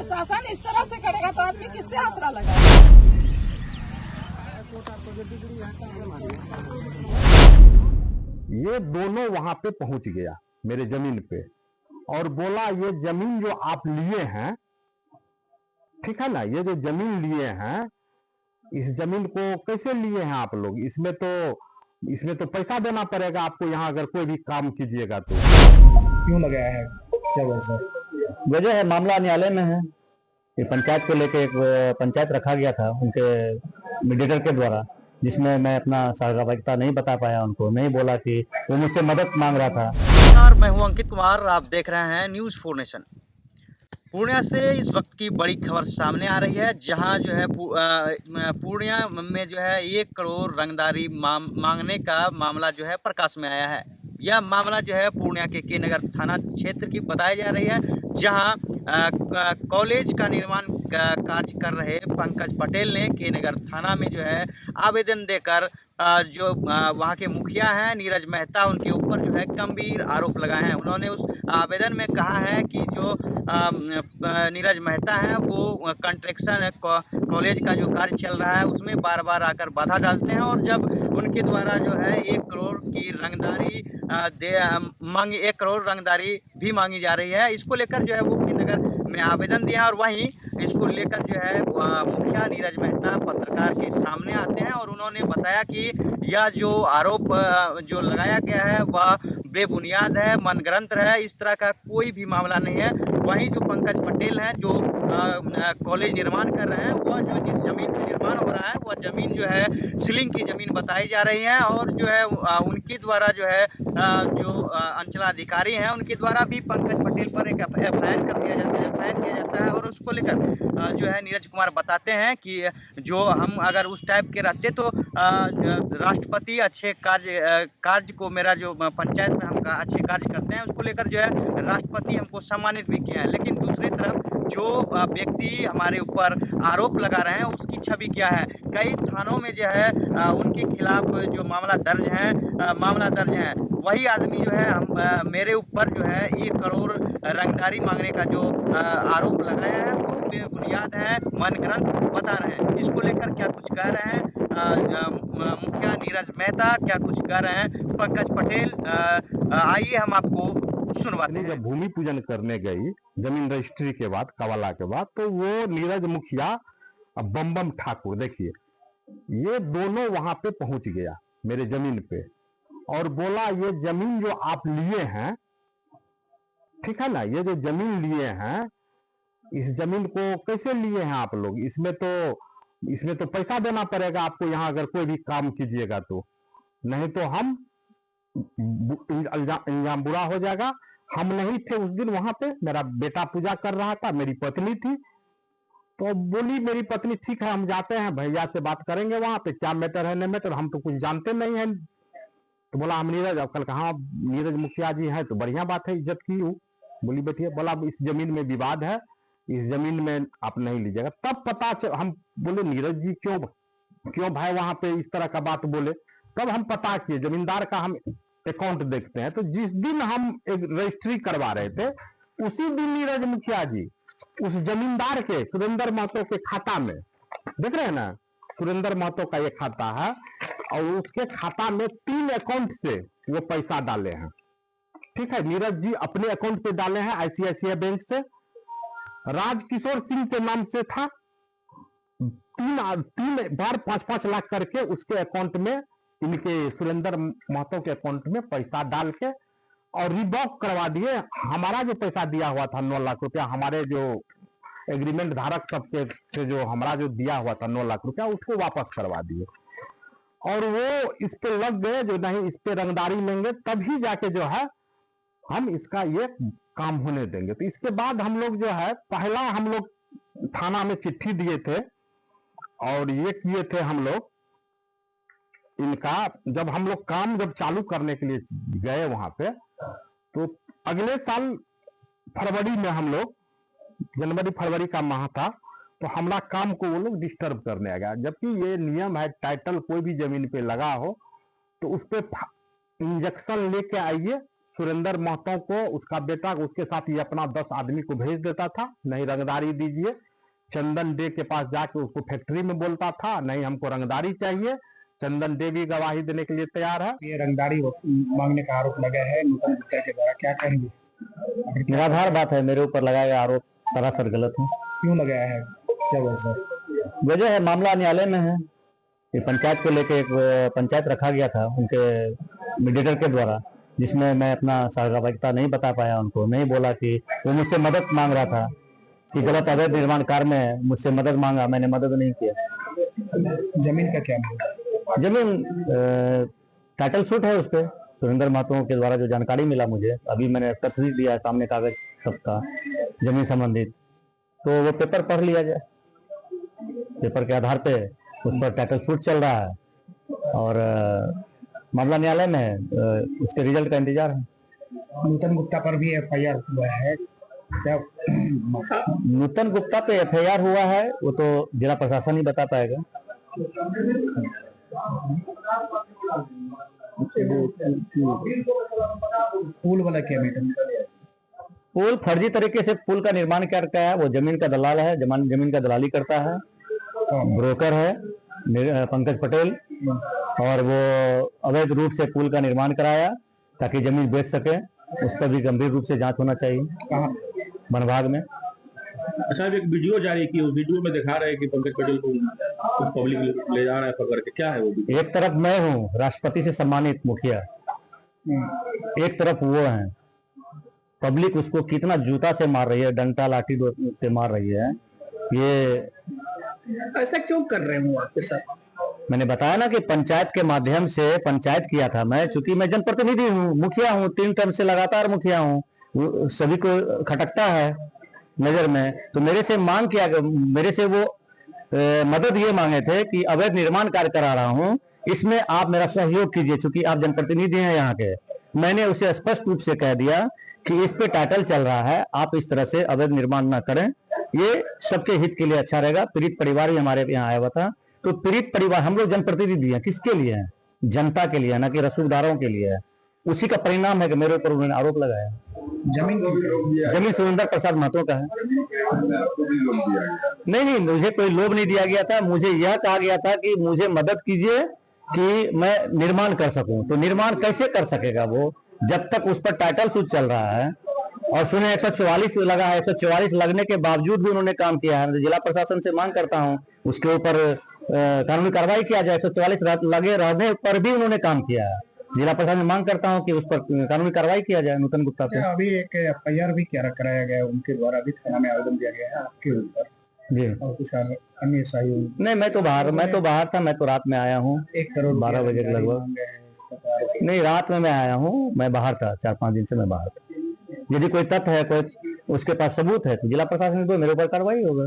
प्रशासन इस तरह से करेगा तो आदमी किससे आसरा लगाएगा। ये दोनों वहां पे पहुंच गया मेरे जमीन पे और बोला ये जमीन जो आप लिए हैं, ठीक है ना, ये जो जमीन लिए हैं इस जमीन को कैसे लिए हैं आप लोग, इसमें तो पैसा देना पड़ेगा आपको, यहाँ अगर कोई भी काम कीजिएगा तो। क्यों लगाया है, क्या वजह वजह है, मामला न्यायालय में है। ये पंचायत को लेके एक पंचायत रखा गया था उनके मीडिएटर के द्वारा, जिसमें मैं अपना सहभागिता नहीं बता पाया, उनको नहीं बोला कि वो मुझसे मदद मांग रहा था। नमस्कार, मैं हूं अंकित कुमार, आप देख रहे हैं न्यूज़ 4 नेशन। पूर्णिया से इस वक्त की बड़ी खबर सामने आ रही है, जहां जो है पूर्णिया में जो है 1 करोड़ रंगदारी मांगने का मामला जो है प्रकाश में आया है। यह मामला जो है पूर्णिया के नगर थाना क्षेत्र की बताई जा रही है, जहां कॉलेज का निर्माण कार्य कर रहे पंकज पटेल ने के नगर थाना में जो है आवेदन देकर जो वहां के मुखिया हैं नीरज मेहता, उनके ऊपर जो है गंभीर आरोप लगाए हैं। उन्होंने उस आवेदन में कहा है कि जो नीरज मेहता हैं वो कंस्ट्रक्शन कॉलेज का जो कार्य चल रहा है उसमें बार बार आकर बाधा डालते हैं, और जब उनके द्वारा जो है 1 करोड़ की रंगदारी 1 करोड़ रंगदारी भी मांगी जा रही है। इसको लेकर जो है वो नगर में आवेदन दिया, और वहीं इसको लेकर जो है मुखिया नीरज मेहता पत्रकार के सामने आते हैं और उन्होंने बताया कि यह जो आरोप जो लगाया गया है वह बेबुनियाद है, मनगढ़ंत है, इस तरह का कोई भी मामला नहीं है। वहीं जो पंकज पटेल हैं जो कॉलेज निर्माण कर रहे हैं, वह जो जिस जमीन पर निर्माण हो रहा है वह जमीन जो है सीलिंग की जमीन बताई जा रही है, और जो है उनके द्वारा जो है जो अंचलाधिकारी हैं उनके द्वारा भी पंकज पटेल पर एक एफआईआर किया जाता है, और उसको लेकर जो है नीरज कुमार बताते हैं कि जो हम अगर उस टाइप के रहते तो राष्ट्रपति अच्छे कार्य को, मेरा जो पंचायत में हम अच्छे कार्य करते हैं उसको लेकर जो है राष्ट्रपति हमको सम्मानित भी किया है, लेकिन दूसरी तरफ जो व्यक्ति हमारे ऊपर आरोप लगा रहे हैं उसकी छवि क्या है। कई थानों में जो है उनके खिलाफ जो मामला दर्ज है, वही आदमी जो है मेरे ऊपर जो है 1 करोड़ रंगदारी मांगने का जो आरोप लगाया है वो बेबुनियाद है, मनगढ़ंत बता रहे हैं। इसको लेकर क्या कुछ कह रहे हैं मुखिया नीरज मेहता, क्या कुछ कह रहे हैं पंकज पटेल, आइए हम आपको सुनवाते हैं। जब भूमि पूजन करने गई जमीन रजिस्ट्री के बाद, कवाला के बाद, तो वो नीरज मुखिया बम ठाकुर, देखिए ये दोनों वहां पे पहुंच गया मेरे जमीन पे और बोला ये जमीन जो आप लिए हैं, ठीक है ना, ये जो जमीन लिए हैं इस जमीन को कैसे लिए हैं आप लोग, इसमें तो पैसा देना पड़ेगा आपको, यहाँ अगर कोई भी काम कीजिएगा तो, नहीं तो हम इल्जाम बुरा हो जाएगा। हम नहीं थे उस दिन वहां पे, मेरा बेटा पूजा कर रहा था, मेरी पत्नी थी, तो बोली मेरी पत्नी ठीक है हम जाते हैं, भैया से बात करेंगे वहां पे क्या मैटर है, नहीं मैटर, हम तो कुछ जानते नहीं है। तो बोला हम नीरज, अब कल कहा नीरज मुखिया जी हैं तो बढ़िया बात है, इज्जत की हूँ, बोली बैठिए। बोला इस जमीन में विवाद है, इस जमीन में आप नहीं लीजिएगा। तब पता चल, हम बोले नीरज जी क्यों भाई वहां पे इस तरह का बात बोले, तब हम पता किए, जमींदार का हम अकाउंट देखते हैं, तो जिस दिन हम एक रजिस्ट्री करवा रहे थे उसी दिन नीरज मुखिया जी उस जमींदार के सुरेंद्र महतो के खाता में, देख रहे हैं ना, सुरेंद्र महतो का ये खाता है और उसके खाता में 3 अकाउंट से वो पैसा डाले हैं, ठीक है। नीरज जी अपने अकाउंट पे डाले हैं आईसीआईसीआई बैंक से, राजकिशोर सिंह के नाम से था, 3 बार 5-5 लाख करके उसके अकाउंट में, इनके सुरेंद्र महतो के अकाउंट में पैसा डाल के और रिवॉक करवा दिए। हमारा जो पैसा दिया हुआ था 9 लाख रुपया, हमारे जो एग्रीमेंट धारक सबके से जो हमारा जो दिया हुआ था 9 लाख रुपया, उसको वापस करवा दिए, और वो इस पे लग गए जो नहीं इस पे रंगदारी लेंगे तभी जाके जो है हम इसका ये काम होने देंगे। तो इसके बाद हम लोग जो है पहला हम लोग थाना में चिट्ठी दिए थे और ये किए थे हम लोग इनका, जब हम लोग काम चालू करने के लिए गए वहां पे, तो अगले साल फरवरी में हम लोग, जनवरी फरवरी का माह था, तो हमारा काम को वो लोग डिस्टर्ब करने आ गया, जबकि ये नियम है टाइटल कोई भी जमीन पे लगा हो तो उस पे इंजेक्शन लेके आइए सुरेंद्र महतो को, उसका बेटा, उसके साथ ये अपना 10 आदमी को भेज देता था, नहीं रंगदारी दीजिए। चंदन डे के पास जाके उसको फैक्ट्री में बोलता था, नहीं हमको रंगदारी चाहिए। चंदन डे भी गवाही देने के लिए तैयार है। ये रंगदारी मांगने का आरोप लगा है नूतन गुप्ता के द्वारा, क्या कहेंगे? निराधार बात है, मेरे ऊपर लगाया गया आरोप सरासर गलत है। क्यों लगाया है, क्या वजह? वजह है, मामला न्यायालय में है। ये पंचायत को लेके एक पंचायत रखा गया था उनके मीडिएटर के द्वारा, जिसमें मैं अपना सहभागिता नहीं बता पाया उनको, नहीं बोला कि वो मुझसे मदद मांग रहा था कि गलत अवैध निर्माण कार्य में मुझसे मदद मांगा, मैंने मदद नहीं किया। जमीन का क्या मामला? जमीन टाइटल शूट है उस पर, सुरेंद्र महतो के द्वारा जो जानकारी मिला मुझे, अभी मैंने तस्वीर दिया है सामने, कागज सबका जमीन संबंधित, तो वो पेपर पढ़ लिया जाए। पेपर के आधार पे उस पर टाइटल शूट चल रहा है और मामला न्यायालय में है, उसके रिजल्ट का इंतजार है। नूतन गुप्ता पर भी FIR हुआ है, क्या? नूतन गुप्ता पे FIR हुआ है, वो तो जिला प्रशासन ही बता पाएगा। पुल वाला क्या मैटर? पुल फर्जी तरीके से पुल का निर्माण करता है, वो जमीन का दलाल है, जमीन का दलाली करता है, ब्रोकर है पंकज पटेल, और वो अवैध रूप से पुल का निर्माण कराया ताकि जमीन बेच सके। उस पर भी गंभीर रूप से जांच होना चाहिए। कहाँ? वन विभाग में। अच्छा, एक वीडियो जारी की, उस वीडियो में दिखा रहे हैं कि पंकज पटेल को पब्लिक ले जा रहा है पकड़ के, क्या है वो वीडियो? एक तरफ मैं हूँ राष्ट्रपति से सम्मानित मुखिया, एक तरफ वो है, पब्लिक उसको कितना जूता से मार रही है, डंडा लाठी से मार रही है। ये ऐसा क्यों कर रहे हो आपके साथ? मैंने बताया ना कि पंचायत के माध्यम से पंचायत किया था मैं, चूंकि मैं जनप्रतिनिधि हूँ, मुखिया हूँ, 3 टर्म से लगातार मुखिया हूँ, सभी को खटकता है नजर में, तो मेरे से मांग किया, मेरे से वो मदद ये मांगे थे कि अवैध निर्माण कार्य करा रहा हूँ, इसमें आप मेरा सहयोग कीजिए, चूंकि आप जनप्रतिनिधि हैं यहाँ के। मैंने उसे स्पष्ट रूप से कह दिया कि इस पे टाइटल चल रहा है, आप इस तरह से अवैध निर्माण ना करें, ये सबके हित के लिए अच्छा रहेगा। पीड़ित परिवार भी हमारे यहाँ आया हुआ था, तो पीड़ित परिवार, हम लोग जनप्रतिनिधि हैं, किसके लिए हैं? जनता के लिए, ना कि रसूखदारों के लिए है। उसी का परिणाम है कि मेरे ऊपर उन्होंने आरोप लगाया। जमीन सुरेंद्र प्रसाद महतो का है। नहीं, मुझे कोई लोभ नहीं दिया गया था, मुझे यह कहा गया था कि मुझे मदद कीजिए कि मैं निर्माण कर सकूं। तो निर्माण कैसे कर सकेगा वो, जब तक उस पर टाइटल सूट चल रहा है। और सुने 144 लगा है, 144 लगने के बावजूद भी उन्होंने काम किया है। जिला प्रशासन से मांग करता हूं उसके ऊपर कानूनी कार्रवाई किया जाए। 144 लगे रहने पर भी उन्होंने काम किया है। जिला प्रशासन से मांग करता हूं कि उस पर कानूनी कार्रवाई किया जाए नूतन गुप्ता पे। अभी एक FIR भी क्या कराया गया उनके द्वारा, भी थाना में आवेदन दिया गया है आपके ऊपर जी। और कुछ अन्य सहयोग? नहीं, मैं तो बाहर था, मैं तो रात में आया हूँ 1 करोड़ 12 बजे के लगभग। नहीं, रात में मैं आया हूँ, मैं बाहर था, 4-5 दिन से मैं बाहर था। यदि कोई तथ्य है, कोई उसके पास सबूत है तो जिला प्रशासन को मेरे ऊपर कार्रवाई होगा।